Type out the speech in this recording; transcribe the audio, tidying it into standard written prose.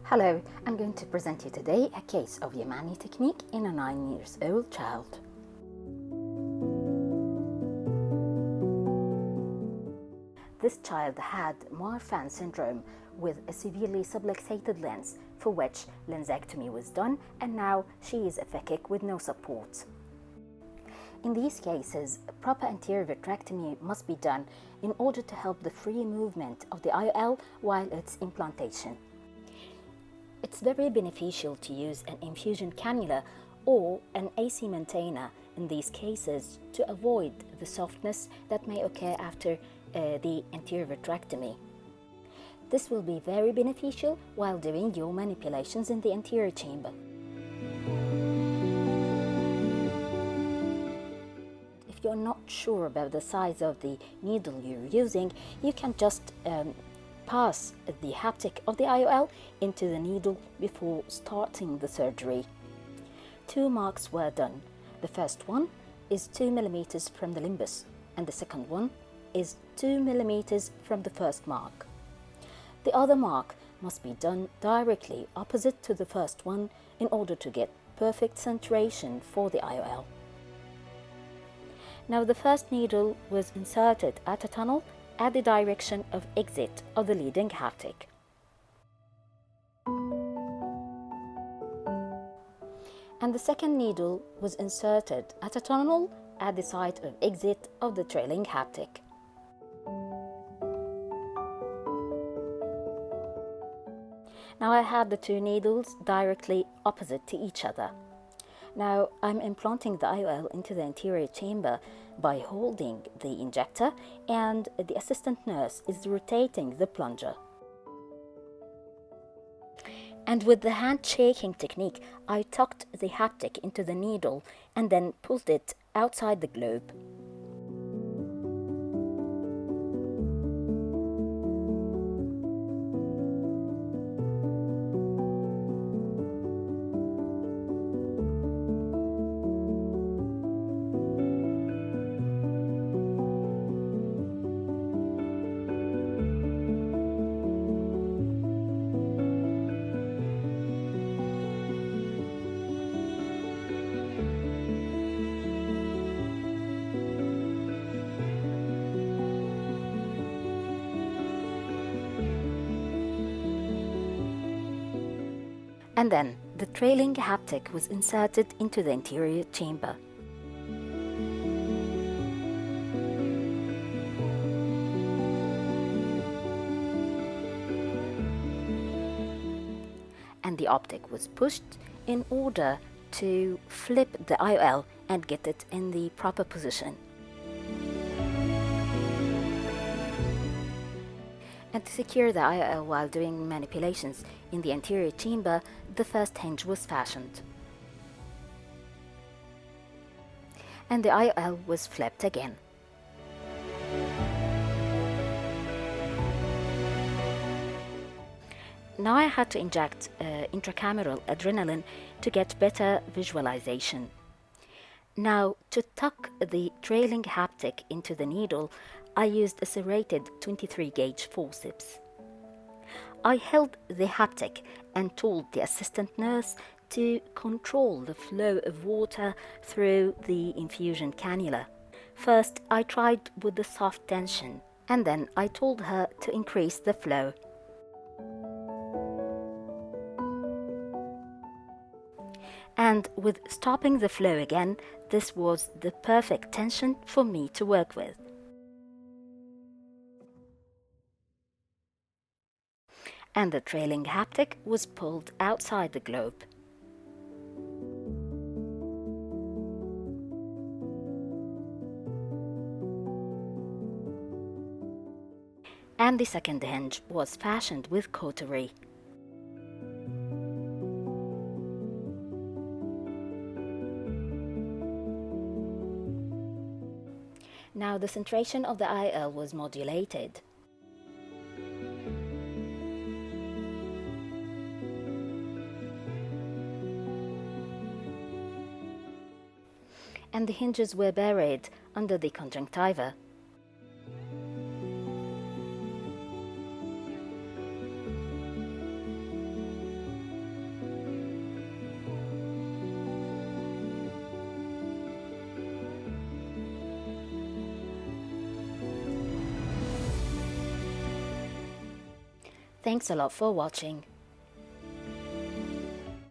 Hello, I'm going to present you today a case of Yamane technique in a 9-year-old child. This child had Marfan syndrome with a severely subluxated lens, for which lensectomy was done, and now she is aphakic with no support. In these cases, proper anterior vitrectomy must be done in order to help the free movement of the IOL while its implantation. It's very beneficial to use an infusion cannula or an AC maintainer in these cases to avoid the softness that may occur after the anterior vitrectomy. This will be very beneficial while doing your manipulations in the anterior chamber. If you're not sure about the size of the needle you're using, you can just pass the haptic of the IOL into the needle before starting the surgery. 2 marks were done. The first one is 2 millimeters from the limbus, and the second one is 2 millimeters from the first mark. The other mark must be done directly opposite to the first one in order to get perfect centration for the IOL. Now the first needle was inserted at a tunnel at the direction of exit of the leading haptic. And the second needle was inserted at a tunnel at the site of exit of the trailing haptic. Now I have the 2 needles directly opposite to each other. Now I'm implanting the IOL into the anterior chamber by holding the injector, and the assistant nurse is rotating the plunger. And with the handshaking technique, I tucked the haptic into the needle and then pulled it outside the globe. And then the trailing haptic was inserted into the anterior chamber. And the optic was pushed in order to flip the IOL and get it in the proper position. And to secure the IOL while doing manipulations in the anterior chamber, the first hinge was fashioned. And the IOL was flipped again. Now I had to inject intracameral adrenaline to get better visualization. Now, to tuck the trailing haptic into the needle, I used a serrated 23-gauge forceps. I held the haptic and told the assistant nurse to control the flow of water through the infusion cannula. First, I tried with the soft tension, and then I told her to increase the flow. And with stopping the flow again, this was the perfect tension for me to work with. And the trailing haptic was pulled outside the globe. And the second hinge was fashioned with cautery. Now the centration of the IOL was modulated. And the hinges were buried under the conjunctiva. Thanks a lot for watching.